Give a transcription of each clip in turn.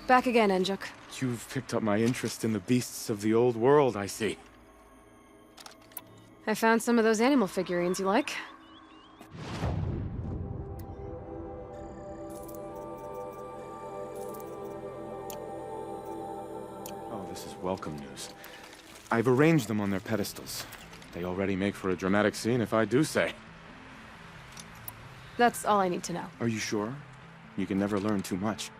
Back again, Enjuk. You've picked up my interest in the beasts of the old world, I see. I found some of those animal figurines you like. Oh, this is welcome news. I've arranged them on their pedestals. They already make for a dramatic scene, if I do say. That's all I need to know. Are you sure? You can never learn too much.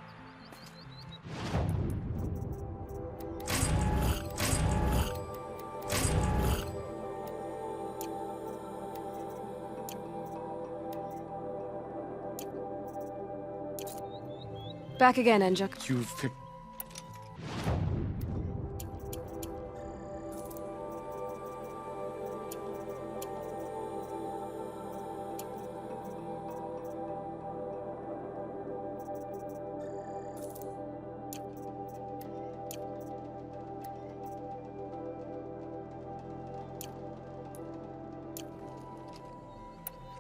Back again, Enjuk. You've picked...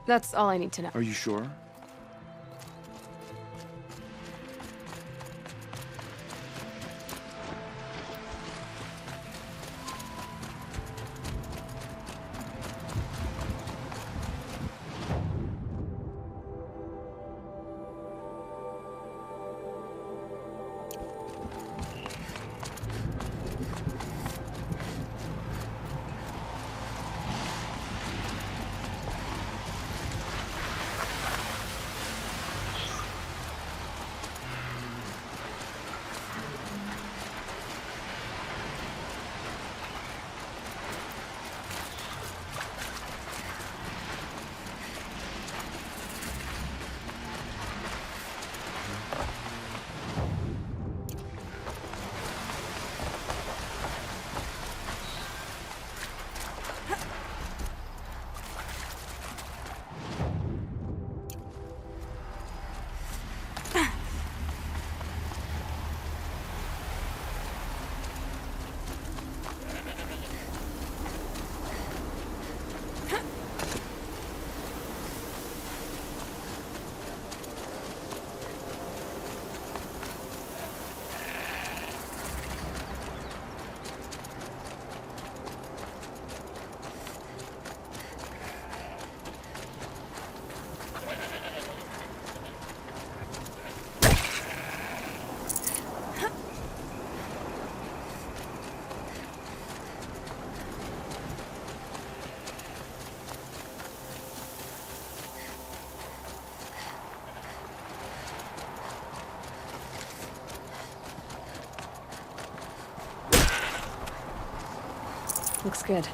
That's all I need to know. Are you sure? Looks good.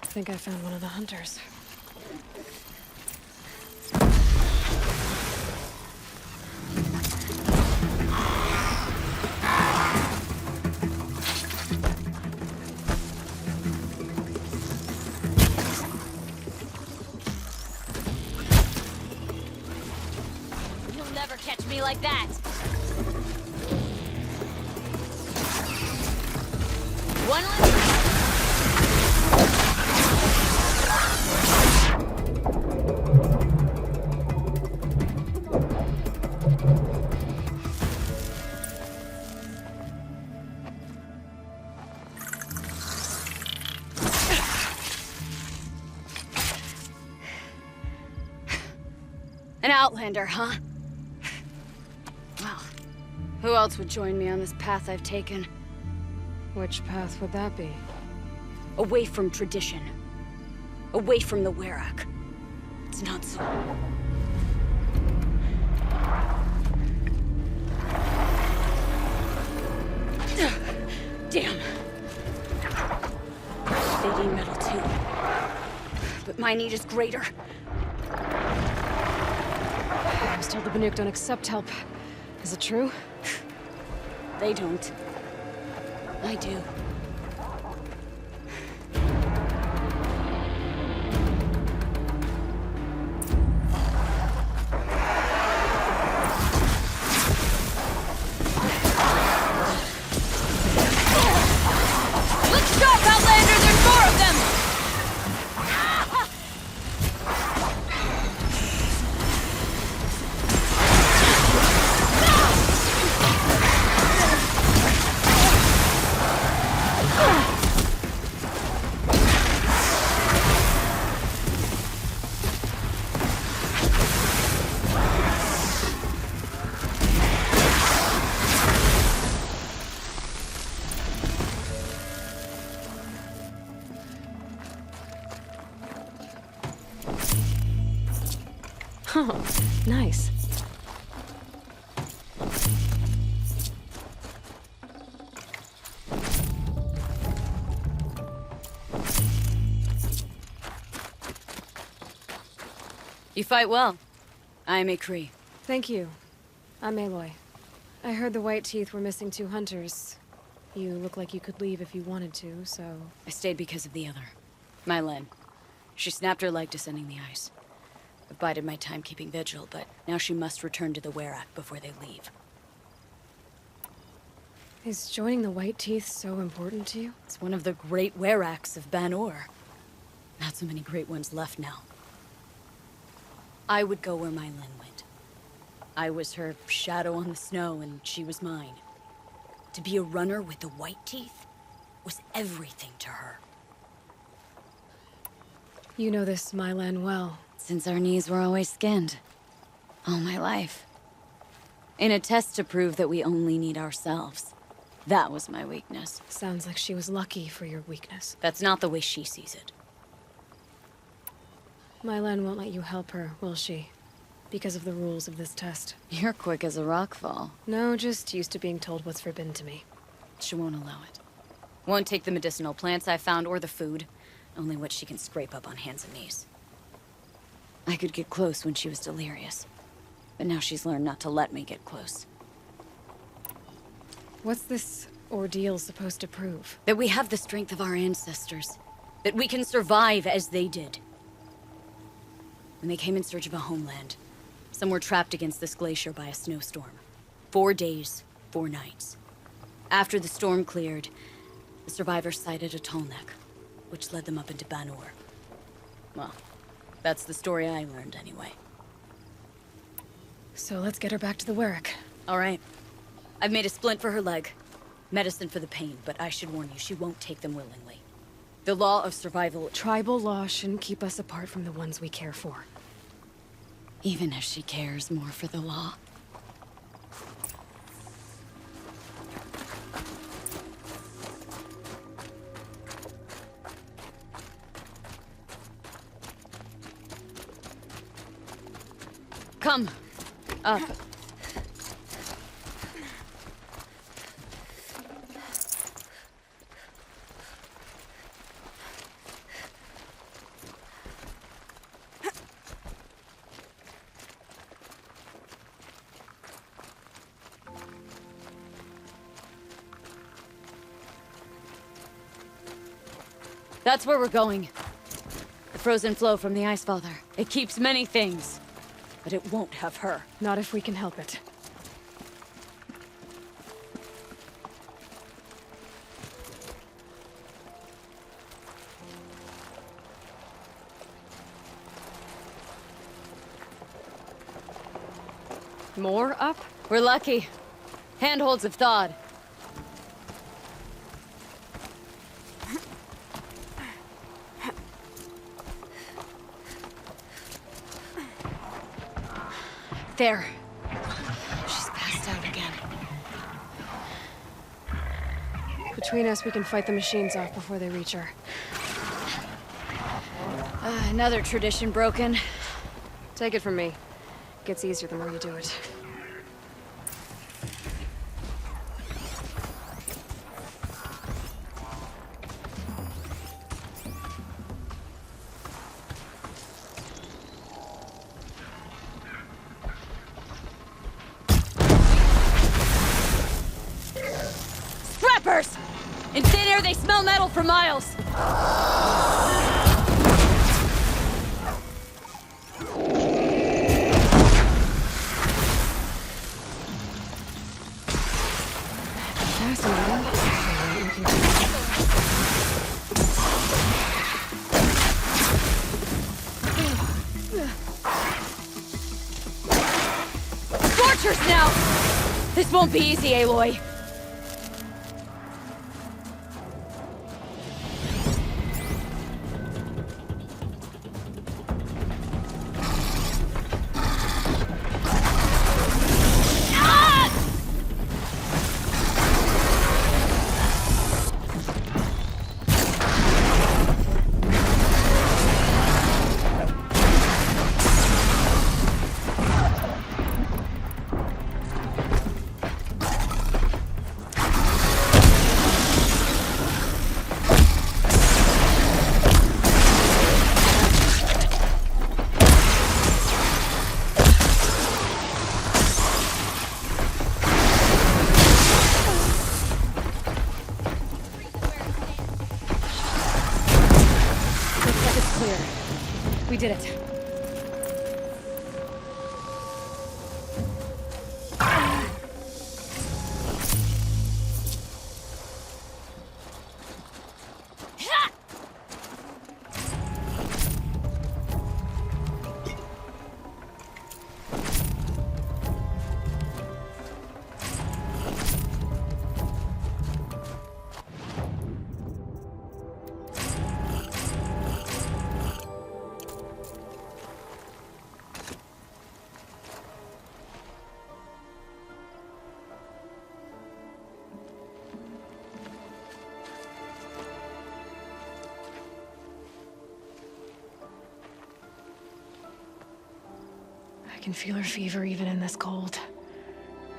I think I found one of the hunters. me like that! One less... An outlander, huh? Well, who else would join me on this path I've taken? Which path would that be? Away from tradition. Away from the Werak. It's not so... Damn. They need metal too. But my need is greater. I was told the Banuk don't accept help. Is it true? They don't. I do. Look sharp, Outlander! There's more of them! Oh, nice. You fight well. I am a Kree. Thank you. I'm Aloy. I heard the White Teeth were missing 2 hunters. You look like you could leave if you wanted to, so... I stayed because of the other. Mylen. She snapped her leg descending the ice. I've bided my time keeping vigil, but now she must return to the Werak before they leave. Is joining the White Teeth so important to you? It's one of the great Weraks of Ban-Or. Not so many great ones left now. I would go where Mylen went. I was her shadow on the snow, and she was mine. To be a runner with the White Teeth was everything to her. You know this Mylan well. Since our knees were always skinned. All my life. In a test to prove that we only need ourselves. That was my weakness. Sounds like she was lucky for your weakness. That's not the way she sees it. Mylan won't let you help her, will she? Because of the rules of this test. You're quick as a rockfall. No, just used to being told what's forbidden to me. She won't allow it. Won't take the medicinal plants I found or the food. Only what she can scrape up on hands and knees. I could get close when she was delirious. But now she's learned not to let me get close. What's this ordeal supposed to prove? That we have the strength of our ancestors. That we can survive as they did. When they came in search of a homeland, some were trapped against this glacier by a snowstorm. 4 days, 4 nights. After the storm cleared, the survivors sighted a tallneck, which led them up into Ban-Or. Well, that's the story I learned anyway. So let's get her back to the Werak. All right. I've made a splint for her leg. Medicine for the pain, but I should warn you, she won't take them willingly. The law of survival... Tribal law shouldn't keep us apart from the ones we care for. Even if she cares more for the law. Come. Up. That's where we're going. The frozen flow from the Ice Father. It keeps many things, but it won't have her. Not if we can help it. More up? We're lucky. Handholds have thawed. There. She's passed out again. Between us, we can fight the machines off before they reach her. Another tradition broken. Take it from me. Gets easier the more you do it. Scrappers! In thin air, they smell metal for miles. Scorchers now! This won't be easy, Aloy. We did it. I can feel her fever even in this cold.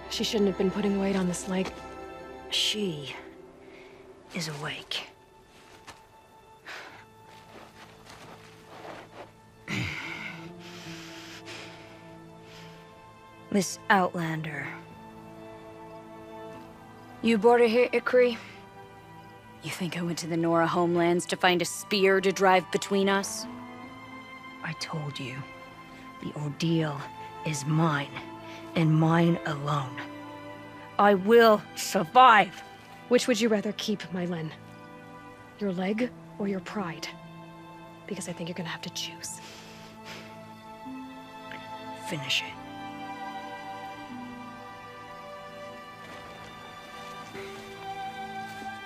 She shouldn't have been putting weight on this leg. She is awake. Miss Outlander. You brought her here, Ikri? You think I went to the Nora homelands to find a spear to drive between us? I told you. The ordeal is mine, and mine alone. I will survive! Which would you rather keep, Mylen? Your leg or your pride? Because I think you're gonna have to choose. Finish it.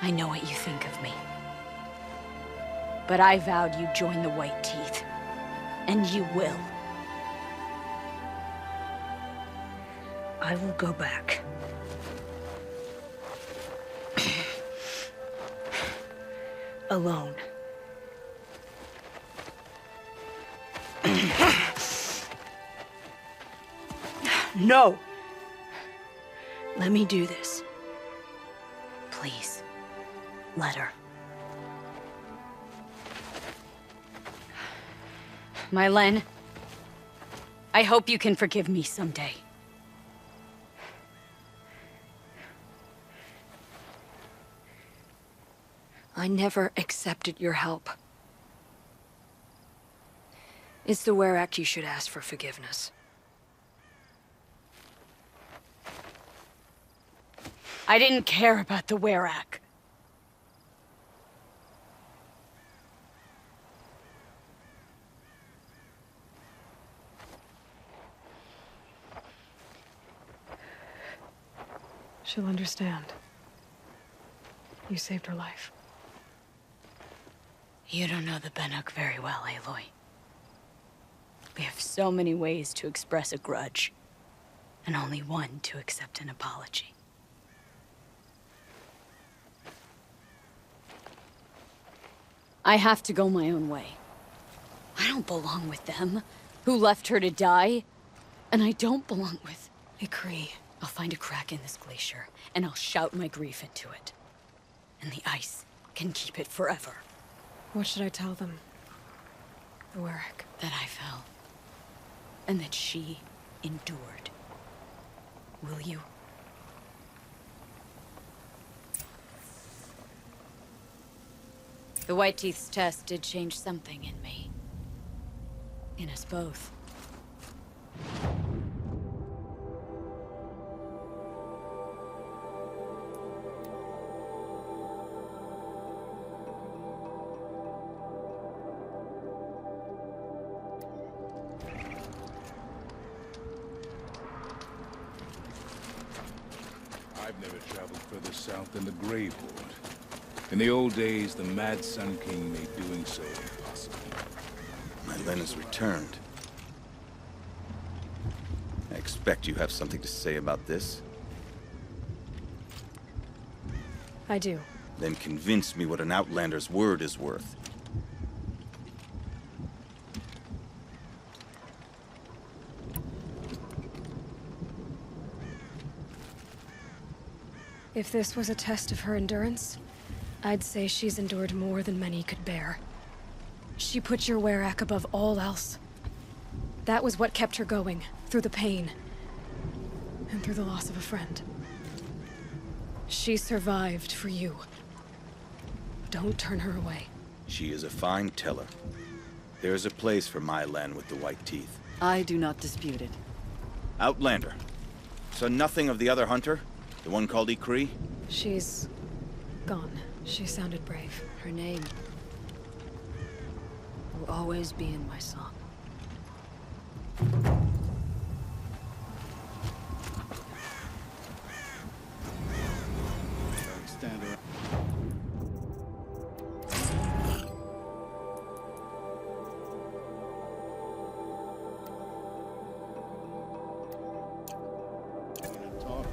I know what you think of me. But I vowed you'd join the White Teeth. And you will. I will go back. Alone. No! Let me do this. Please, let her. Mylen, I hope you can forgive me someday. I never accepted your help. It's the Werak you should ask for forgiveness. I didn't care about the Werak. She'll understand. You saved her life. You don't know the Bannock very well, Aloy. We have so many ways to express a grudge, and only one to accept an apology. I have to go my own way. I don't belong with them, who left her to die. And I don't belong with... Ikri. I'll find a crack in this glacier, and I'll shout my grief into it. And the ice can keep it forever. What should I tell them? The Warwick. That I fell. And that she endured. Will you? The White Teeth's test did change something in me. In us both. I've never traveled further south than the Grave Horde. In the old days, the Mad Sun King made doing so impossible. My Len has returned. I expect you have something to say about this. I do. Then convince me what an Outlander's word is worth. If this was a test of her endurance, I'd say she's endured more than many could bear. She put your Werak above all else. That was what kept her going, through the pain. And through the loss of a friend. She survived for you. Don't turn her away. She is a fine teller. There is a place for my Len with the white teeth. I do not dispute it. Outlander. So nothing of the other hunter? The one called Ikri? She's... gone. She sounded brave. Her name will always be in my song. Stand around. Talk.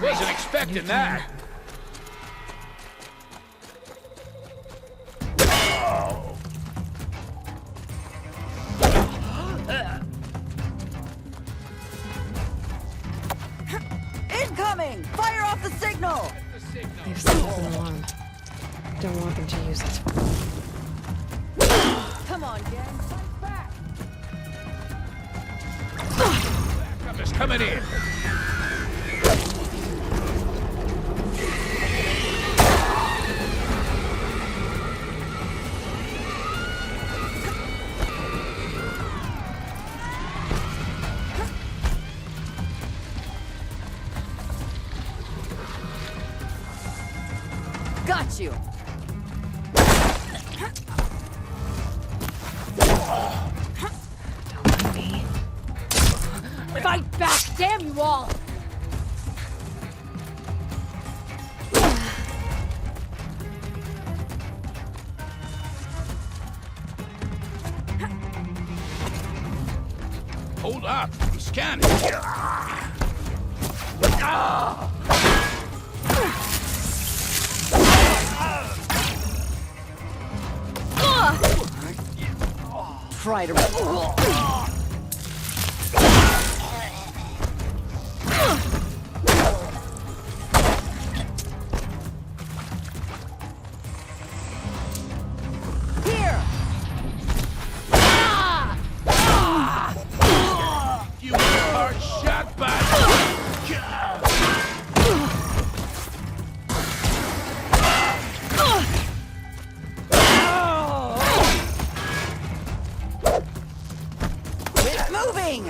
Wasn't expecting that. Incoming! Fire off the signal! They've set up an alarm. Don't want them to use it. Come on, gang. Fight back! Backup is coming in. Got you! Don't mind me. Fight back, damn you all! Hold up! I'm scanning! Try to... Here! You are shot by... Quit moving!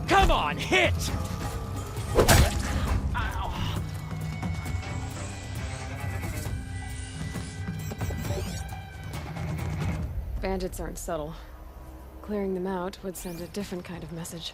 Come on, hit! Bandits aren't subtle. Clearing them out would send a different kind of message.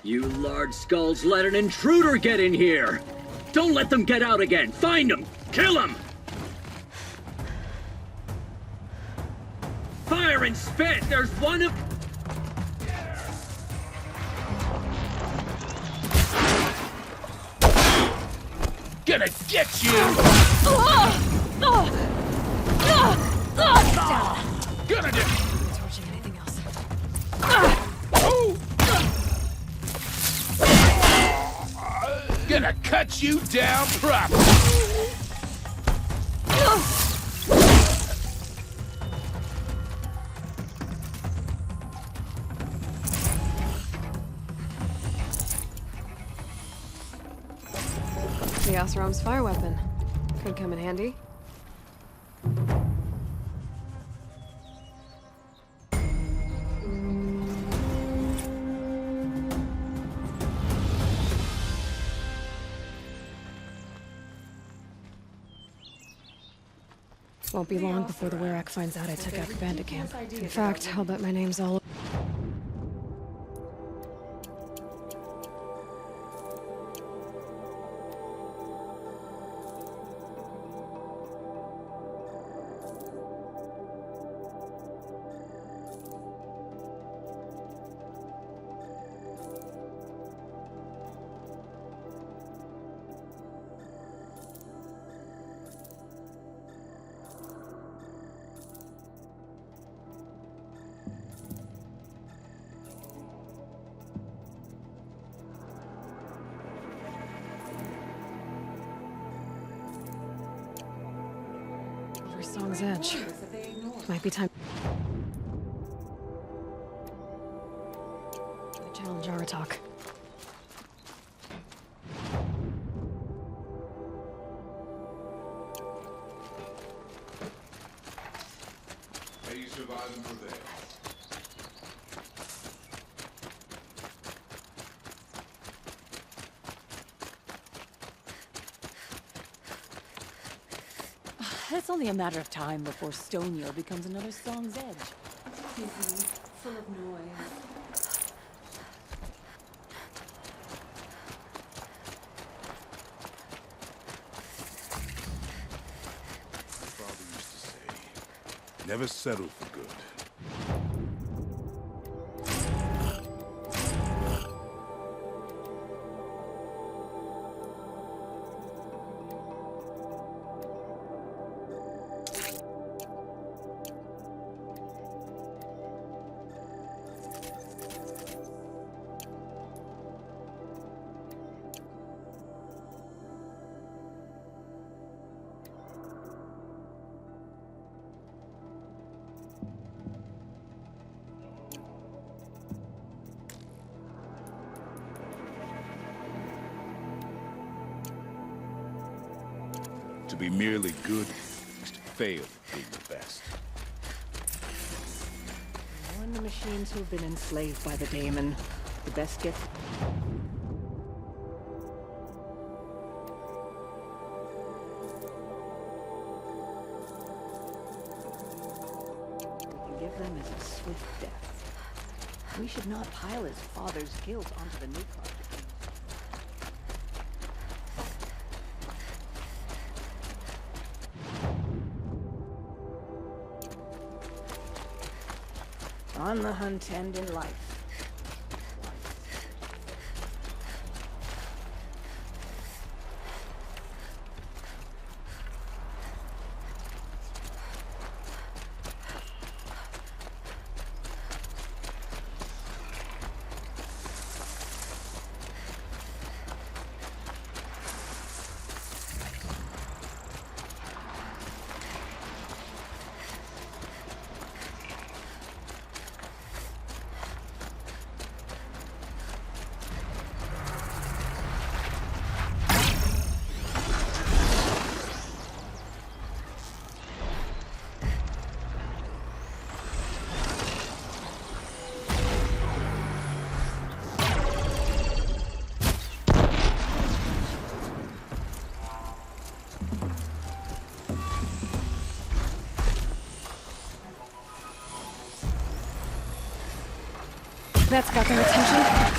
You large skulls let an intruder get in here! Don't let them get out again! Find them! Kill them! Fire and spit! There's one of... Gonna get you! Gonna get... Torching anything else. Gonna cut you down properly! The Oseram's fire weapon. Could come in handy. Won't be long before the Werak finds out I took out the bandit camp. In fact, I'll bet my name's all over. Song's edge. Might be time to challenge Aratak. May you survive and prevail. It's only a matter of time before Stonio becomes another Song's Edge. Busy, full of noise. My father used to say, never settle for good. To be merely good is to fail at being the best. Warn the machines who've been enslaved by the daemon. The best gift. We can give them is a swift death. We should not pile his father's guilt onto the new project. On the hunt and in life. That's got their attention.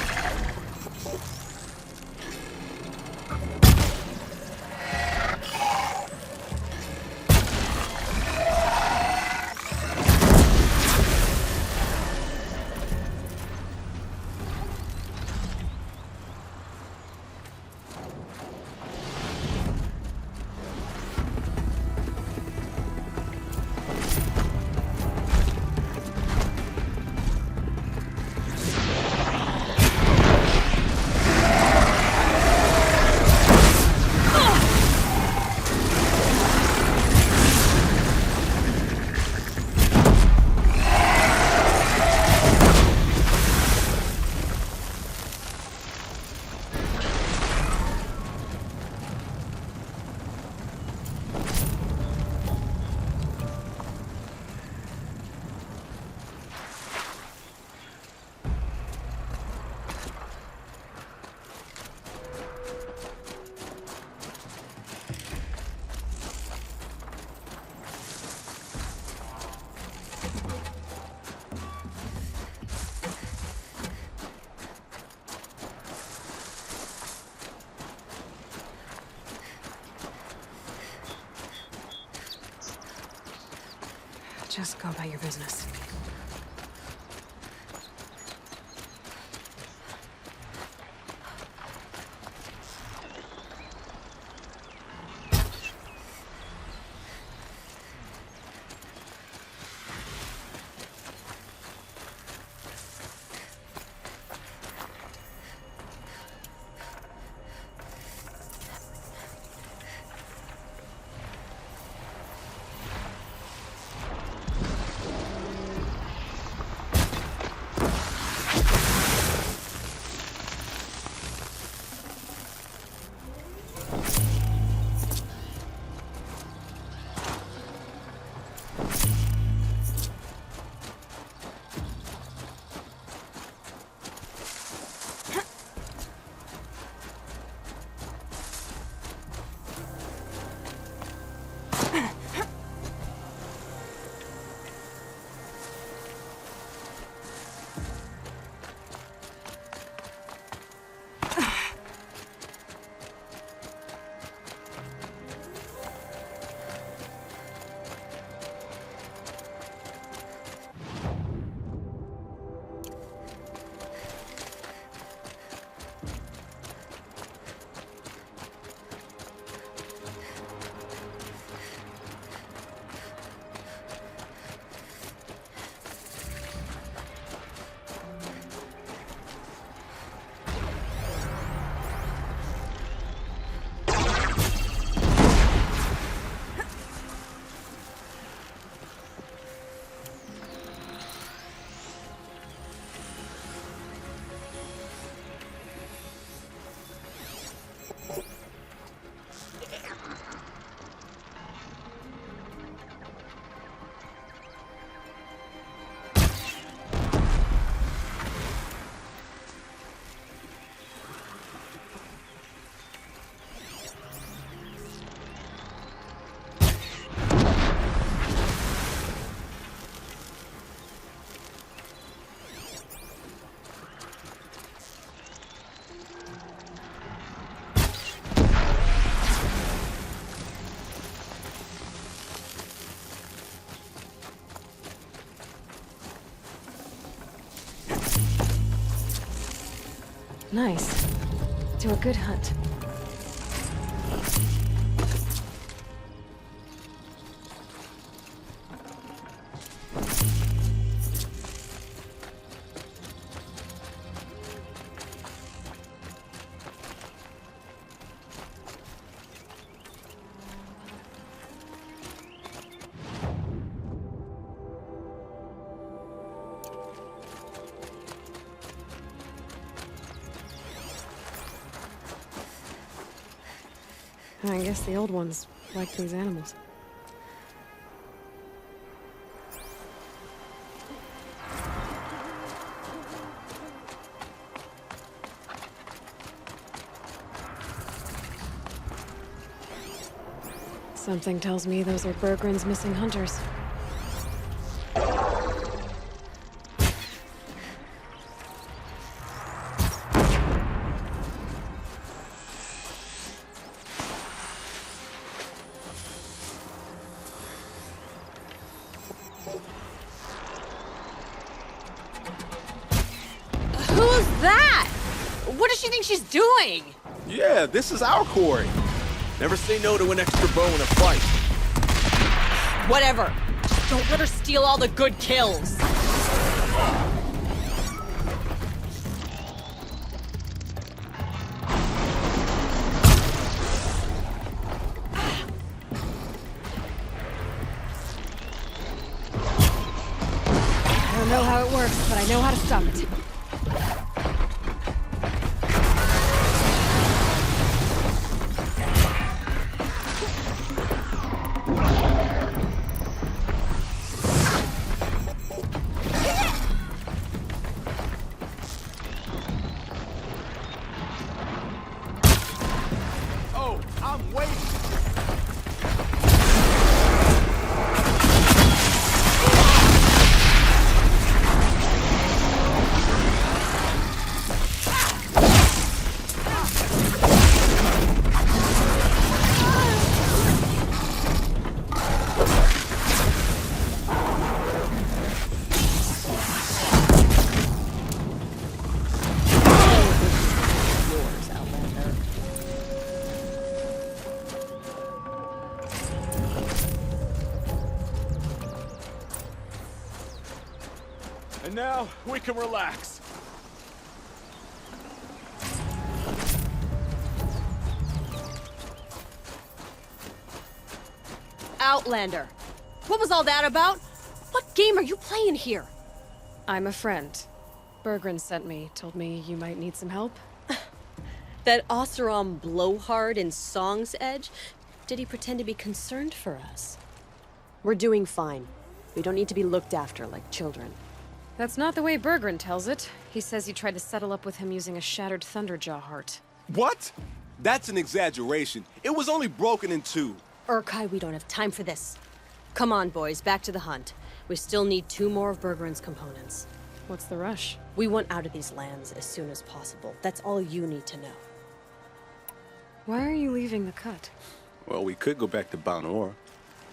Just go about your business. Nice. To a good hunt. I guess the old ones like these animals. Something tells me those are Bergren's missing hunters. Who's that? What does she think she's doing? Yeah, this is our quarry. Never say no to an extra bow in a fight. Whatever. Just don't let her steal all the good kills. I don't know how it works, but I know how to stop it. Oh, I'm waiting. Yours, Outlander. And now we can relax. Outlander. What was all that about? What game are you playing here? I'm a friend. Bergren sent me, told me you might need some help. That Oseram blowhard in Song's Edge? Did he pretend to be concerned for us? We're doing fine. We don't need to be looked after like children. That's not the way Bergren tells it. He says you tried to settle up with him using a shattered Thunderjaw heart. What? That's an exaggeration. It was only broken in two. Urkai, we don't have time for this. Come on, boys, back to the hunt. We still need 2 more of Bergren's components. What's the rush? We want out of these lands as soon as possible. That's all you need to know. Why are you leaving the cut? Well, we could go back to Banor.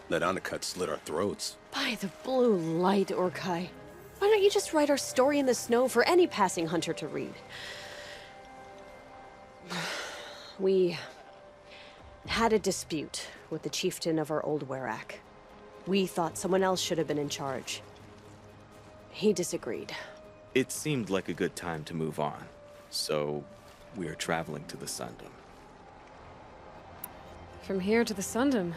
Let Undercut slit our throats. By the blue light, Urkai. Why don't you just write our story in the snow for any passing hunter to read? We had a dispute with the chieftain of our old Werak. We thought someone else should have been in charge. He disagreed. It seemed like a good time to move on, so we are traveling to the Sundom. From here to the Sundom.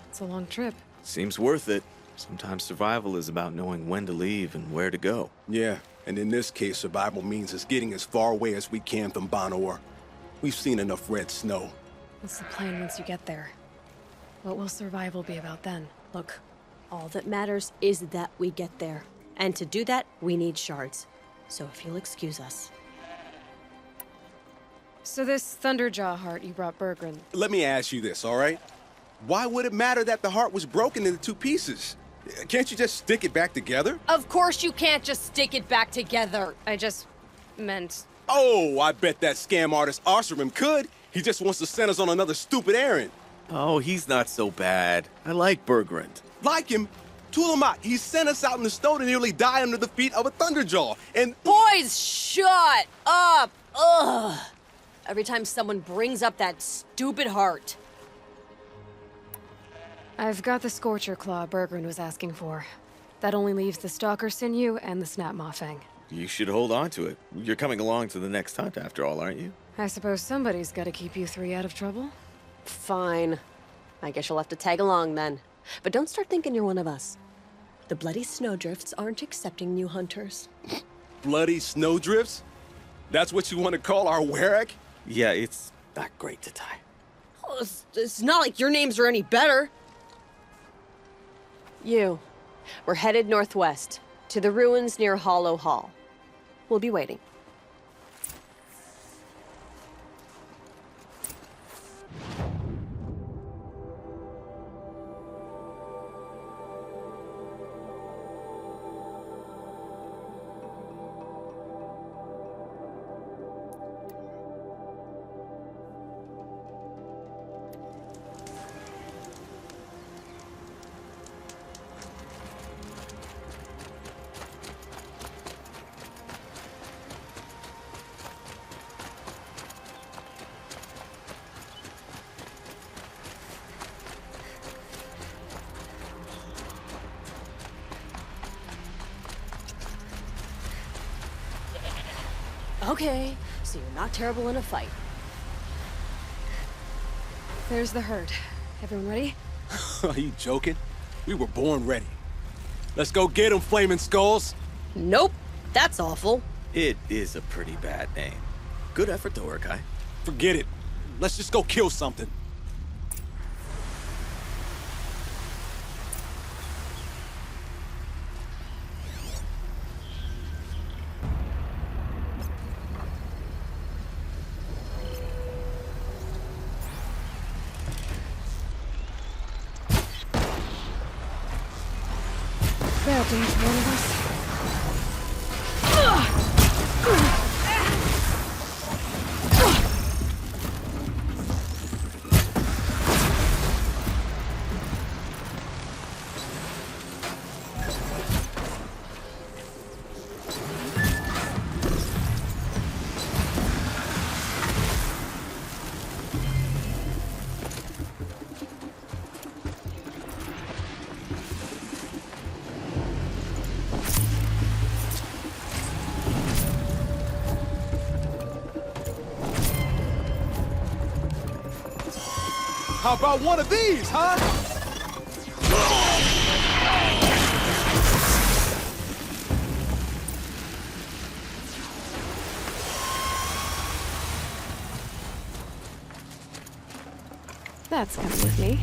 It's a long trip. Seems worth it. Sometimes survival is about knowing when to leave and where to go. Yeah, and in this case, survival means us getting as far away as we can from Banor. We've seen enough red snow. What's the plan once you get there? What will survival be about then? Look, all that matters is that we get there. And to do that, we need shards. So if you'll excuse us. So this Thunderjaw heart you brought Bergren. Let me ask you this, all right? Why would it matter that the heart was broken into 2 pieces? Can't you just stick it back together? Of course you can't just stick it back together. I just meant... Oh, I bet that scam artist Arsarim could. He just wants to send us on another stupid errand. Oh, he's not so bad. I like Bergren. Like him? Tulamat, he sent us out in the snow to nearly die under the feet of a Thunderjaw, and... Boys, shut up! Ugh! Every time someone brings up that stupid heart. I've got the Scorcher Claw Bergrun was asking for. That only leaves the Stalker Sinew and the Snap Maw Fang. You should hold on to it. You're coming along to the next hunt after all, aren't you? I suppose somebody's gotta keep you three out of trouble. Fine. I guess you'll have to tag along then. But don't start thinking you're one of us. The Bloody Snowdrifts aren't accepting new hunters. Bloody snowdrifts? That's what you want to call our Werak? Yeah, it's not great to tie. Oh, it's not like your names are any better. We're headed northwest, to the ruins near Hollow Hall. We'll be waiting. Okay, so you're not terrible in a fight. There's the herd. Everyone ready? Are you joking? We were born ready. Let's go get them, Flaming Skulls! Nope, that's awful. It is a pretty bad name. Good effort though, Urkai. Forget it. Let's just go kill something. That ain't one of us. How about one of these, huh? That's coming with me.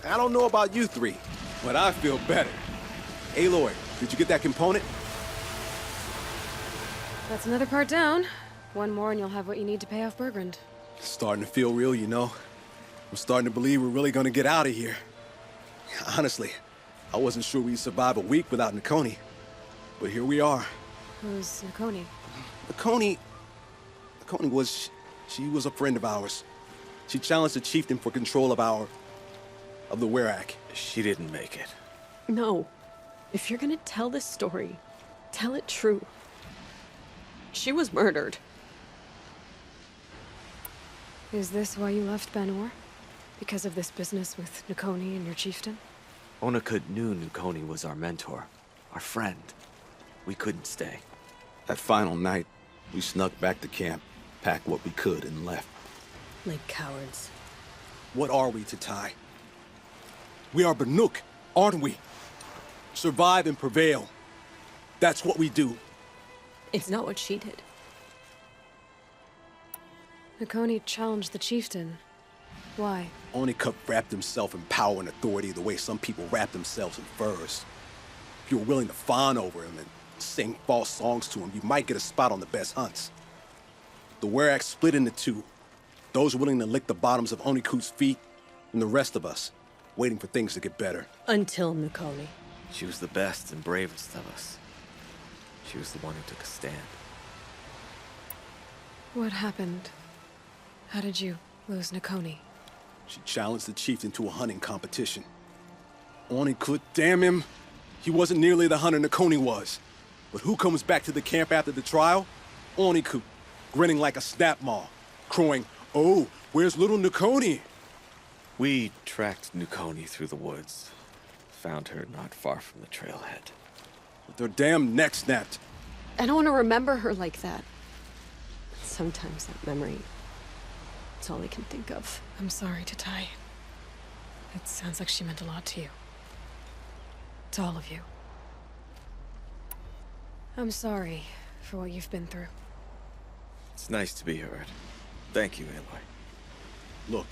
I don't know about you three, but I feel better. Aloy, did you get that component? That's another part down. One more and you'll have what you need to pay off Bergrund. Starting to feel real, you know. I'm starting to believe we're really gonna get out of here. Honestly, I wasn't sure we'd survive a week without Nakoni. But here we are. Who's Nakoni? Nakoni was... she was a friend of ours. She challenged the chieftain for control of the Werak. She didn't make it. No. If you're gonna tell this story, tell it true. She was murdered. Is this why you left Banor? Because of this business with Nakoni and your chieftain? Onakut knew Nakoni was our mentor, our friend. We couldn't stay. That final night, we snuck back to camp, packed what we could, and left. Like cowards. What are we to tie? We are Banuk, aren't we? Survive and prevail. That's what we do. It's not what she did. Nakoni challenged the chieftain. Why? Onakut wrapped himself in power and authority the way some people wrap themselves in furs. If you were willing to fawn over him and sing false songs to him, you might get a spot on the best hunts. The Werak split into two. Those willing to lick the bottoms of Onakut's feet, and the rest of us, waiting for things to get better. Until Nakoni. She was the best and bravest of us. She was the one who took a stand. What happened? How did you lose Nakoni? She challenged the chieftain to a hunting competition. Onakut, damn him, He wasn't nearly the hunter Nakoni was. But who comes back to the camp after the trial? Oniku, grinning like a snap maw, crowing, "Oh, where's little Nakoni?" We tracked Nukoni through the woods. Found her not far from the trailhead. With their damn neck snapped. I don't want to remember her like that. Sometimes that memory, it's all I can think of. I'm sorry, Tatai. It sounds like she meant a lot to you. To all of you. I'm sorry for what you've been through. It's nice to be heard. Thank you, Aloy. Look,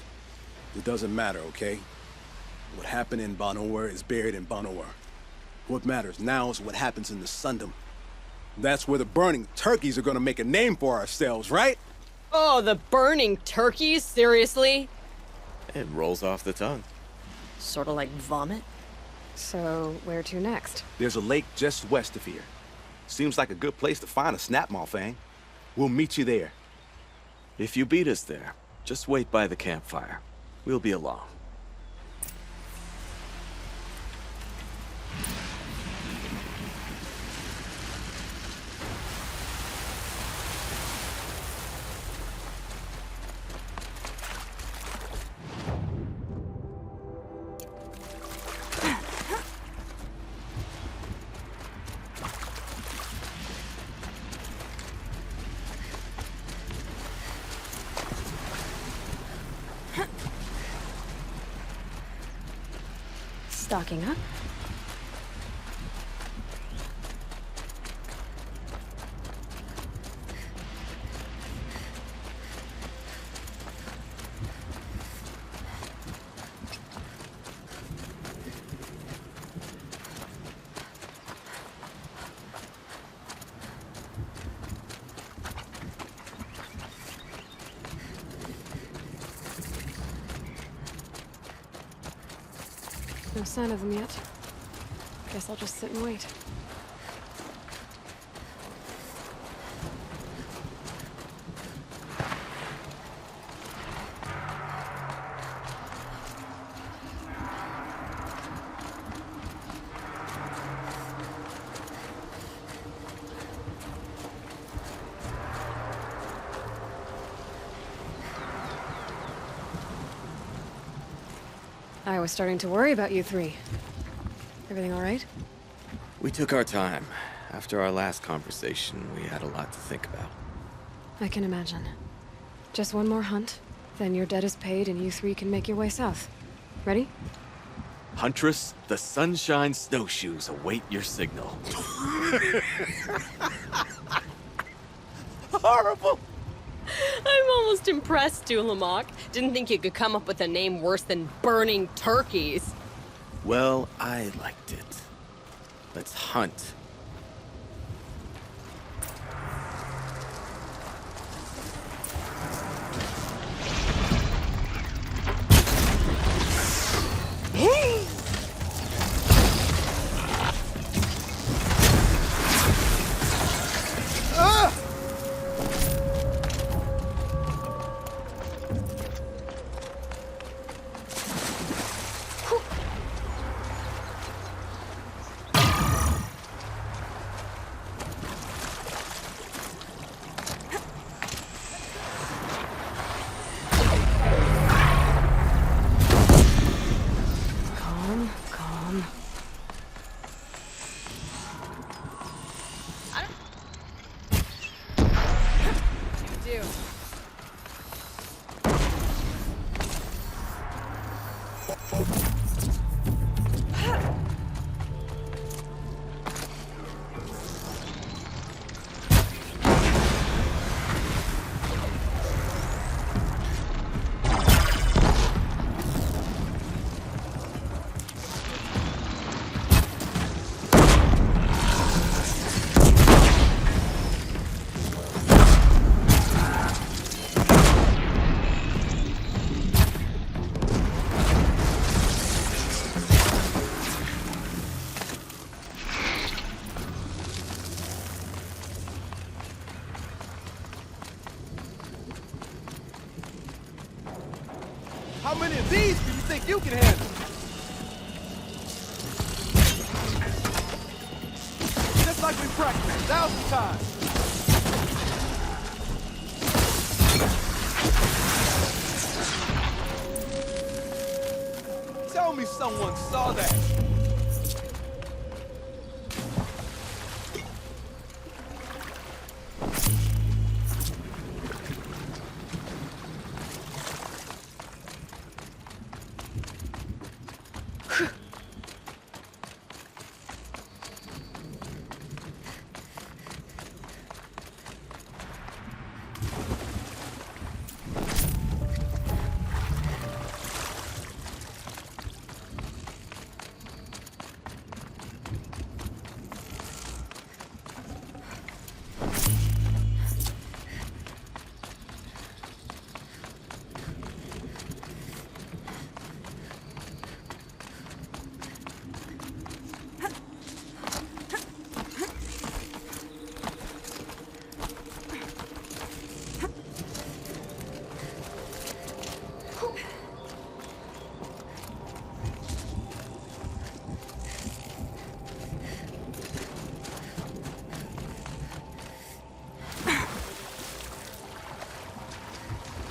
it doesn't matter, okay? What happened in Banor is buried in Banor. What matters now is what happens in the Sundom. That's where the burning turkeys are gonna make a name for ourselves, right? Oh, the burning turkeys? Seriously? It rolls off the tongue. Sort of like vomit? So, where to next? There's a lake just west of here. Seems like a good place to find a snapmaw fang. We'll meet you there. If you beat us there, just wait by the campfire. We'll be along. Stocking up. No sign of them yet. Guess I'll just sit and wait. I was starting to worry about you three. Everything all right? We took our time. After our last conversation, we had a lot to think about. I can imagine. Just one more hunt, then your debt is paid and you three can make your way south. Ready? Huntress, the Sunshine Snowshoes await your signal. Horrible! I'm almost impressed, Dulamok. Didn't think you could come up with a name worse than burning turkeys. Well, I liked it. Let's hunt. How many of these do you think you can handle? like we practiced 1,000 times. Tell me someone saw that.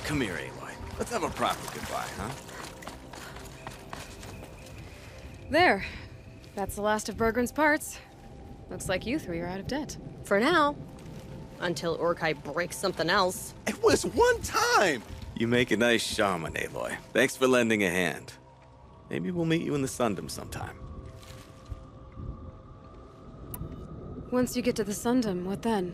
Come here, Aloy. Let's have a proper goodbye, huh? There. That's the last of Bergren's parts. Looks like you three are out of debt. For now. Until Urkai breaks something else. It was one time! You make a nice shaman, Aloy. Thanks for lending a hand. Maybe we'll meet you in the Sundom sometime. Once you get to the Sundom, what then?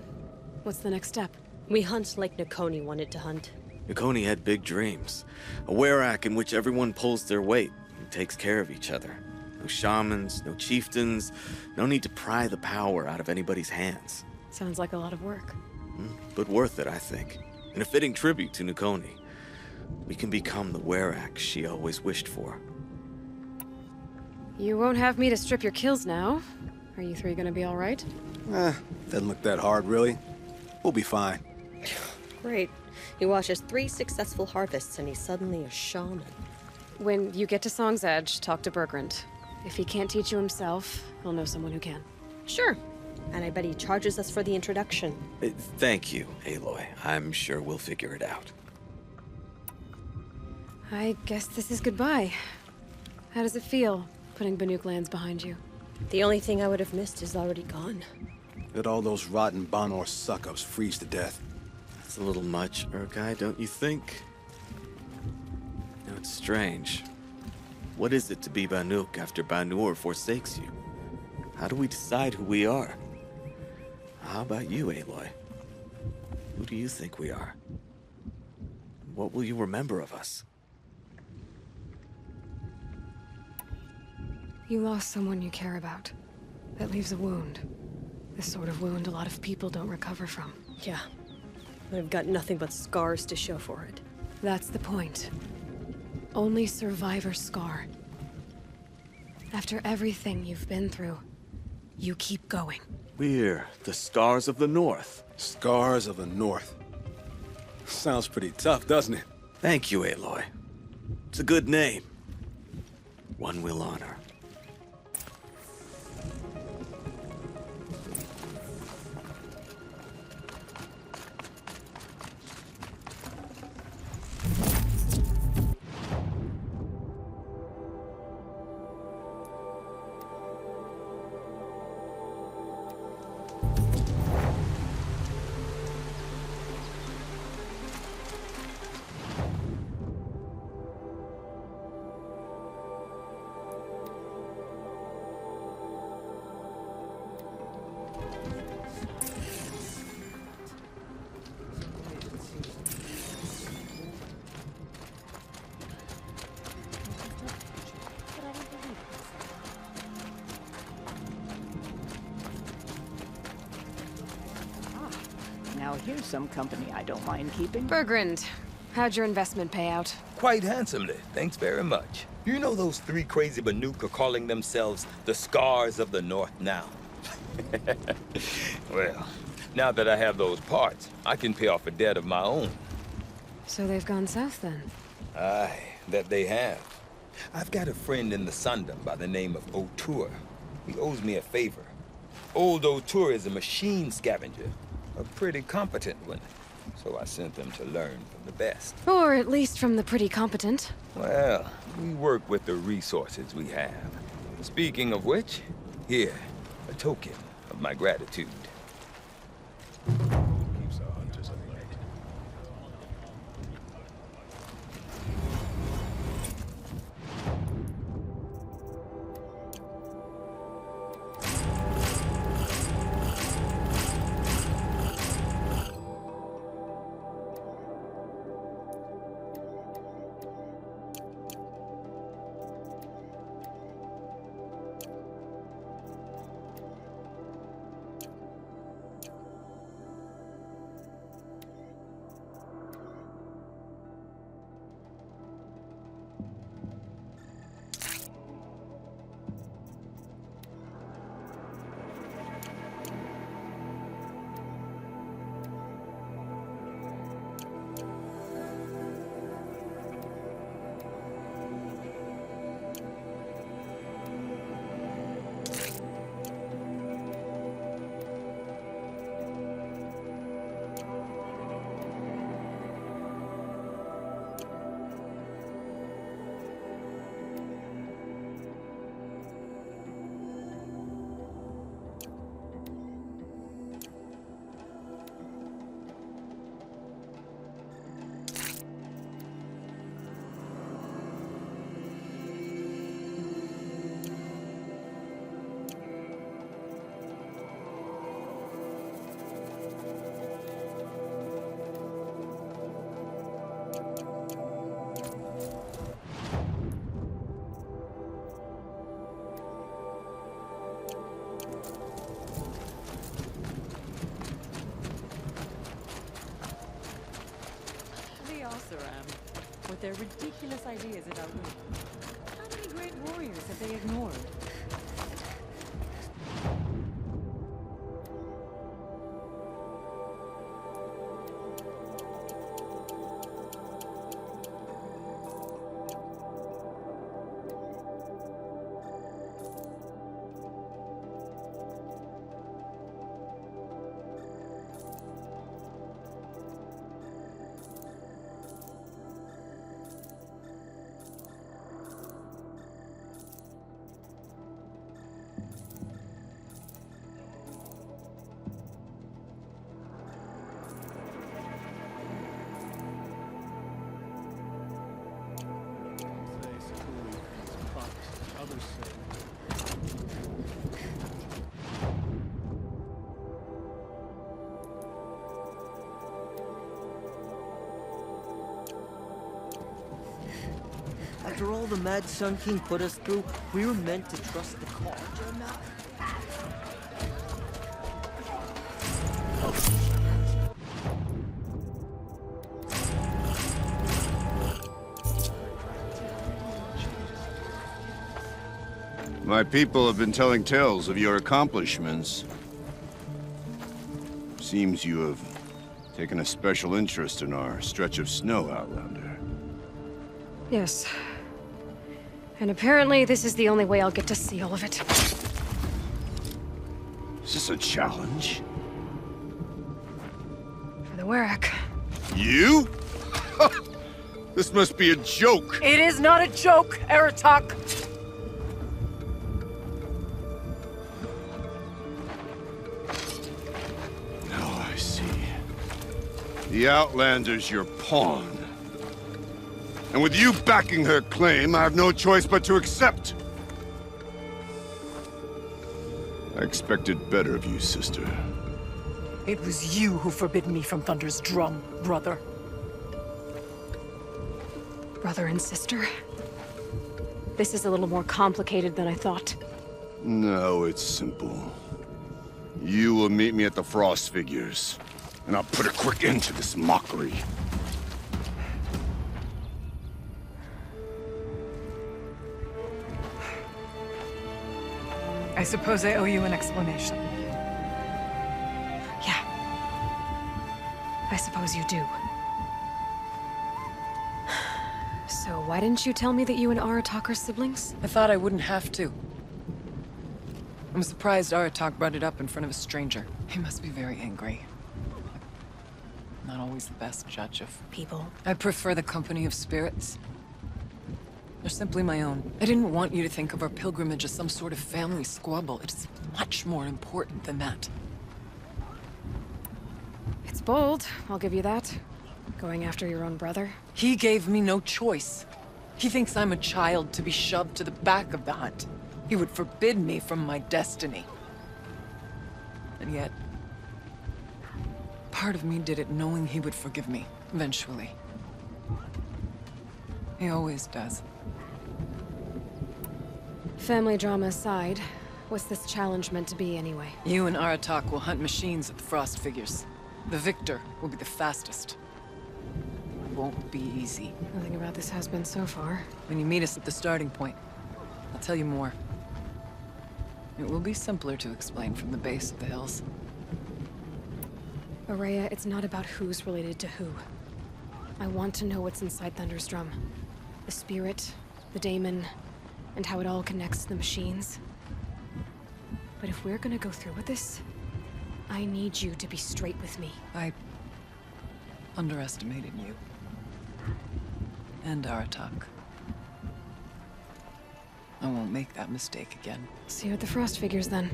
What's the next step? We hunt like Nakoni wanted to hunt. Nakoni had big dreams. A werak in which everyone pulls their weight and takes care of each other. No shamans, no chieftains, no need to pry the power out of anybody's hands. Sounds like a lot of work. But worth it, I think. And a fitting tribute to Nakoni. We can become the werak she always wished for. You won't have me to strip your kills now. Are you three gonna be all right? Doesn't look that hard, really. We'll be fine. Great. He watches 3 successful harvests and he's suddenly a shaman. When you get to Song's Edge, talk to Bergrand. If he can't teach you himself, he'll know someone who can. Sure. And I bet he charges us for the introduction. Thank you, Aloy. I'm sure we'll figure it out. I guess this is goodbye. How does it feel, putting Banuk lands behind you? The only thing I would have missed is already gone. Let all those rotten Banor suck-ups freeze to death. That's a little much, Urkai, don't you think? No, it's strange. What is it to be Banuk after Banur forsakes you? How do we decide who we are? How about you, Aloy? Who do you think we are? What will you remember of us? You lost someone you care about. That leaves a wound. This sort of wound a lot of people don't recover from. Yeah. I've got nothing but scars to show for it. That's the point. Only survivor's scar. After everything you've been through, you keep going. We're the Scars of the North. Scars of the North. Sounds pretty tough, doesn't it? Thank you, Aloy. It's a good name. One we'll honor. Now here's some company I don't mind keeping. Bergrand, how'd your investment pay out? Quite handsomely, thanks very much. You know those 3 crazy Banuk are calling themselves the Scars of the North now? Well, now that I have those parts, I can pay off a debt of my own. So they've gone south then? Aye, that they have. I've got a friend in the Sundom by the name of O'Toole. He owes me a favor. Old O'Toole is a machine scavenger, a pretty competent one. So I sent them to learn from the best. Or at least from the pretty competent. Well, we work with the resources we have. Speaking of which, here, a token of my gratitude. Keeps our hunters alight. With their ridiculous ideas about women. How many great warriors have they ignored? After all the Mad Sun King put us through, we were meant to trust the call. My people have been telling tales of your accomplishments. Seems you have taken a special interest in our stretch of snow, Outlander. Yes. And apparently this is the only way I'll get to see all of it. Is this a challenge? For the Werak. You? This must be a joke. It is not a joke, Aratak. Now I see. The Outlander's your pawn. And with you backing her claim, I have no choice but to accept. I expected better of you, sister. It was you who forbid me from Thunder's drum, brother. Brother and sister? This is a little more complicated than I thought. No, it's simple. You will meet me at the Frost Figures, and I'll put a quick end to this mockery. I suppose I owe you an explanation. Yeah. I suppose you do. So why didn't you tell me that you and Aratak are siblings? I thought I wouldn't have to. I'm surprised Aratak brought it up in front of a stranger. He must be very angry. Not always the best judge of people. I prefer the company of spirits. They're simply my own. I didn't want you to think of our pilgrimage as some sort of family squabble. It's much more important than that. It's bold, I'll give you that. Going after your own brother. He gave me no choice. He thinks I'm a child to be shoved to the back of the hunt. He would forbid me from my destiny. And yet, part of me did it knowing he would forgive me, eventually. He always does. Family drama aside, what's this challenge meant to be anyway? You and Aratak will hunt machines at the Frost Figures. The victor will be the fastest. It won't be easy. Nothing about this has been so far. When you meet us at the starting point, I'll tell you more. It will be simpler to explain from the base of the hills. Araya, it's not about who's related to who. I want to know what's inside Thunder's drum. The spirit, the daemon, and how it all connects to the machines. But if we're gonna go through with this, I need you to be straight with me. I underestimated you. And Aratak. I won't make that mistake again. See you at the Frost Figures, then.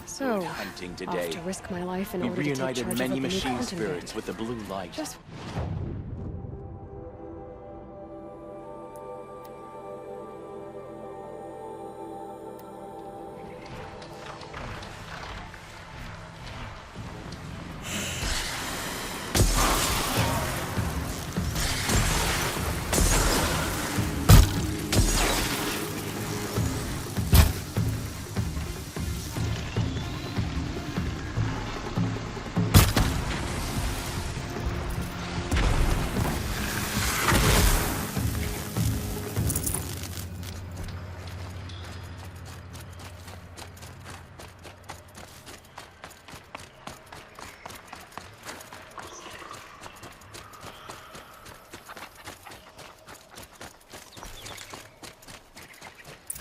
So, hunting today. off to risk my life in We order to take reunited charge many of a new machine continent. spirits with the blue light. Just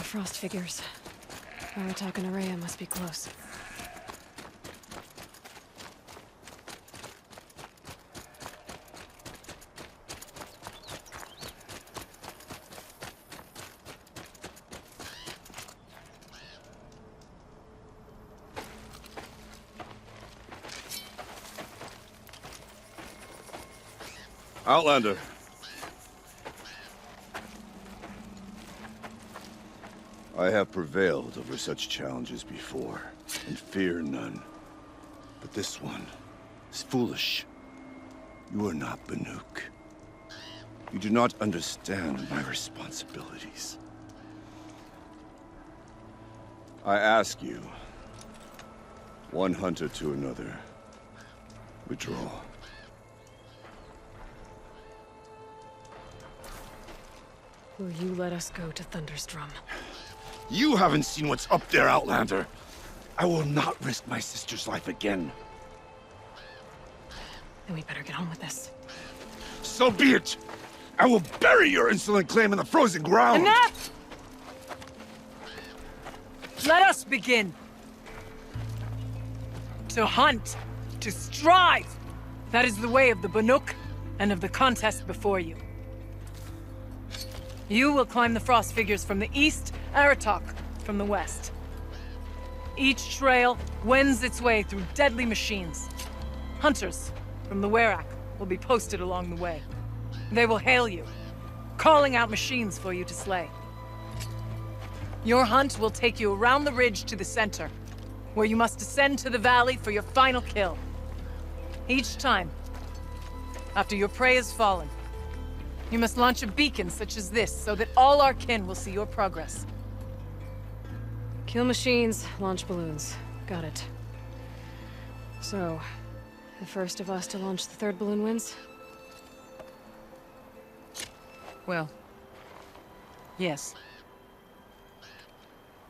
Frost Figures. Aratak and Araya must be close. Outlander. I have prevailed over such challenges before, and fear none. But this one is foolish. You are not Banuk. You do not understand my responsibilities. I ask you, one hunter to another, withdraw. Will you let us go to Thunder's drum? You haven't seen what's up there, Outlander. I will not risk my sister's life again. Then we better get on with this. So be it! I will bury your insolent claim in the frozen ground! Enough! Let us begin! To hunt, to strive! That is the way of the Banuk, and of the contest before you. You will climb the Frost Figures from the east, Aratak from the west. Each trail wends its way through deadly machines. Hunters from the Werak will be posted along the way. They will hail you, calling out machines for you to slay. Your hunt will take you around the ridge to the center, where you must descend to the valley for your final kill. Each time, after your prey has fallen, you must launch a beacon such as this, so that all our kin will see your progress. Kill machines, launch balloons. Got it. So, the first of us to launch the third balloon wins? Well, yes.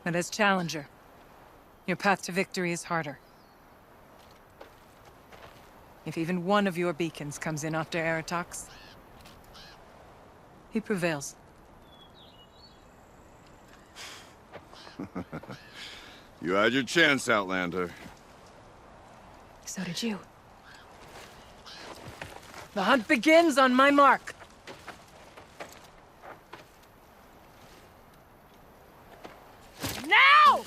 But as challenger, your path to victory is harder. If even one of your beacons comes in after Aratox, he prevails. You had your chance, Outlander. So did you. The hunt begins on my mark. Now!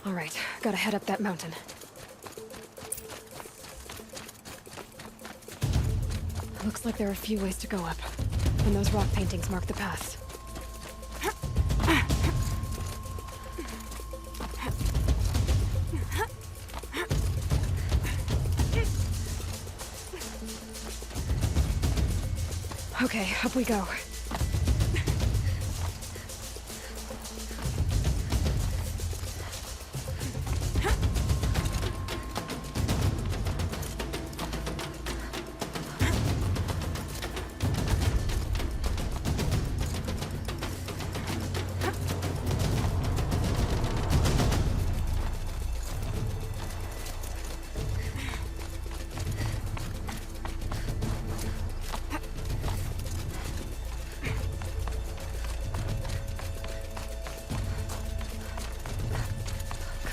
All right, gotta head up that mountain. Looks like there are a few ways to go up, and those rock paintings mark the paths. Okay, up we go.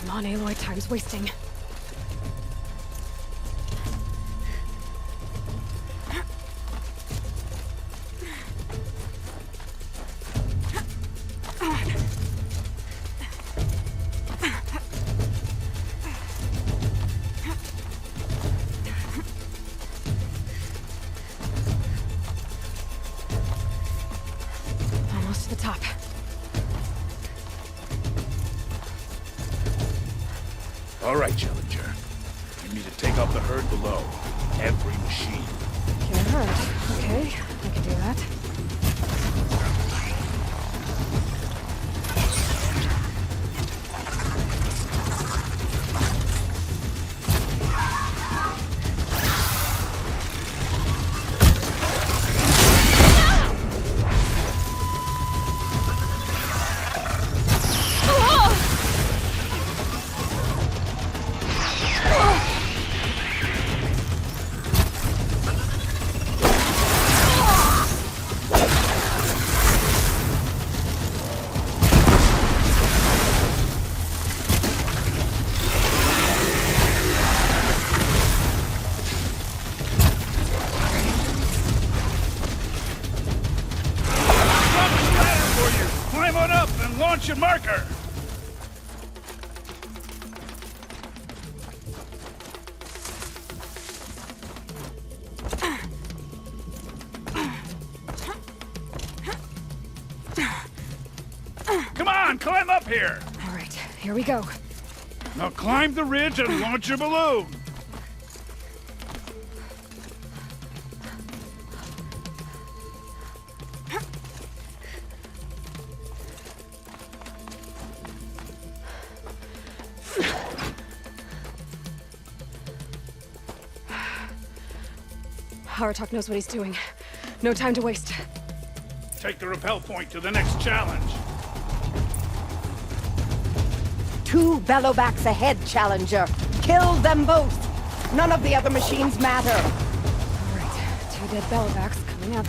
Come on, Aloy, time's wasting. Almost to the top. All right, Challenger. You need to take out the herd below. Every machine. Can't hurt. Okay, I can do that. Climb on up and launch your marker! Come on, climb up here! All right, here we go. Now climb the ridge and launch your balloon! Aratok knows what he's doing. No time to waste. Take the rappel point to the next challenge. 2 bellowbacks ahead, Challenger. Kill them both. None of the other machines matter. All right, 2 dead bellowbacks coming up.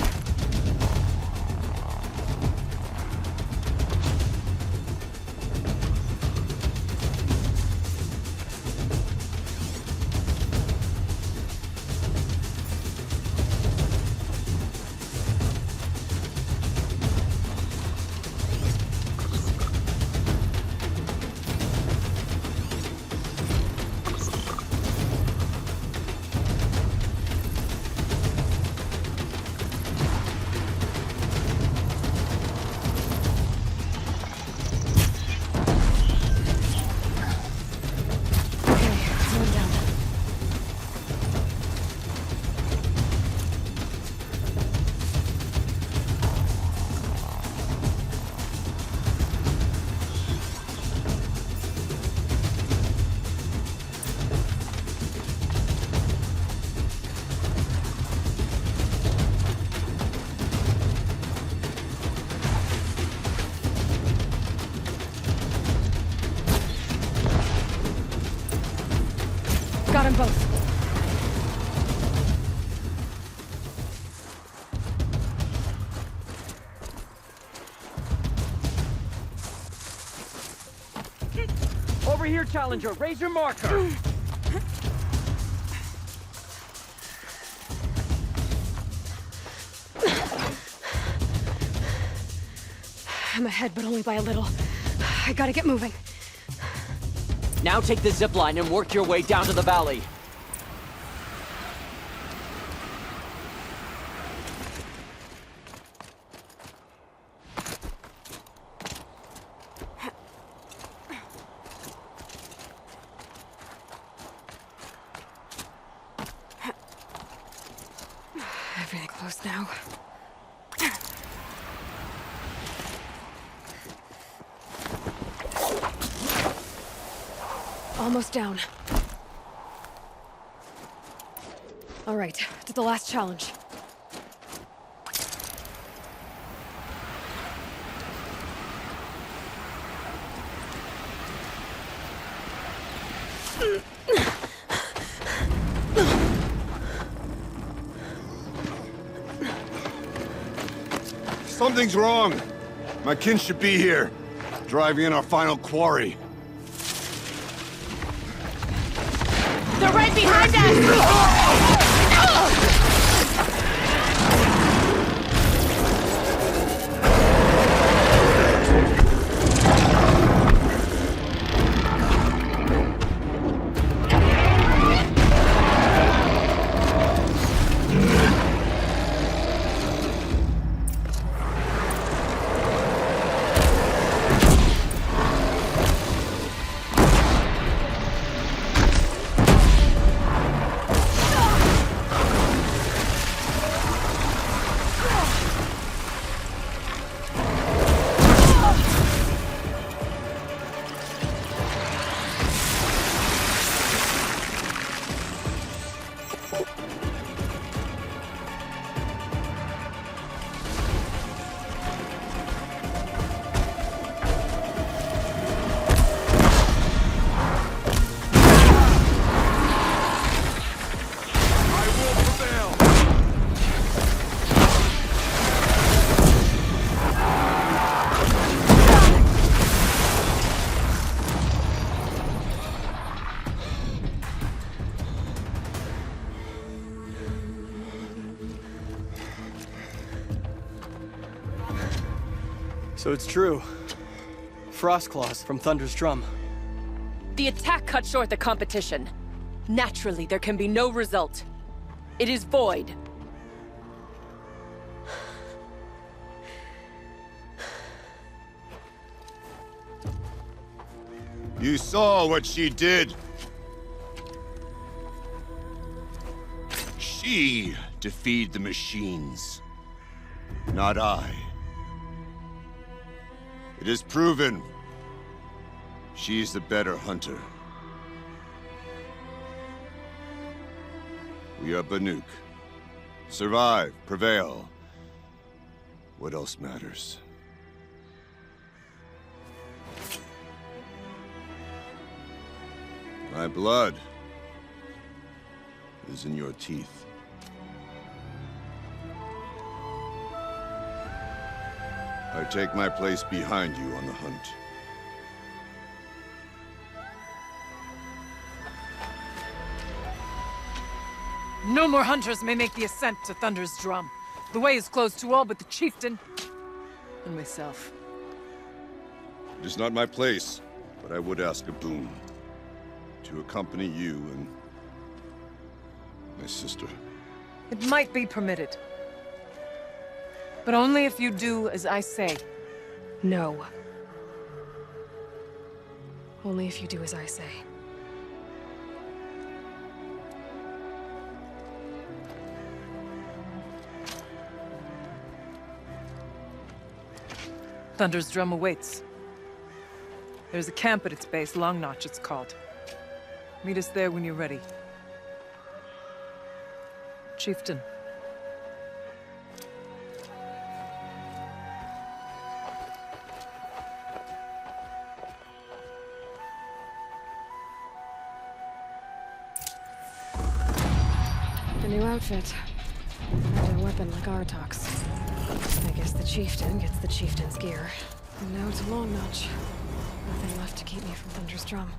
Got them both. Over here, Challenger. Raise your marker. I'm ahead, but only by a little. I gotta get moving. Now take the zip line and work your way down to the valley. Everything close now. Almost down. All right, to the last challenge. Something's wrong. My kin should be here, driving in our final quarry. They're right behind us! So it's true. Frost claws from Thunder's drum. The attack cut short the competition. Naturally, there can be no result. It is void. You saw what she did. She defeated the machines, not I. It is proven. She's the better hunter. We are Banuk. Survive, prevail. What else matters? My blood is in your teeth. I take my place behind you on the hunt. No more hunters may make the ascent to Thunder's drum. The way is closed to all but the chieftain and myself. It is not my place, but I would ask a boon. To accompany you and my sister. It might be permitted. But only if you do as I say. No. Only if you do as I say. Thunder's drum awaits. There's a camp at its base, Long Notch it's called. Meet us there when you're ready. Chieftain. outfit. And a weapon like Artok's. I guess the chieftain gets the chieftain's gear. And now to Long Notch. Nothing left to keep me from Thunder's drum.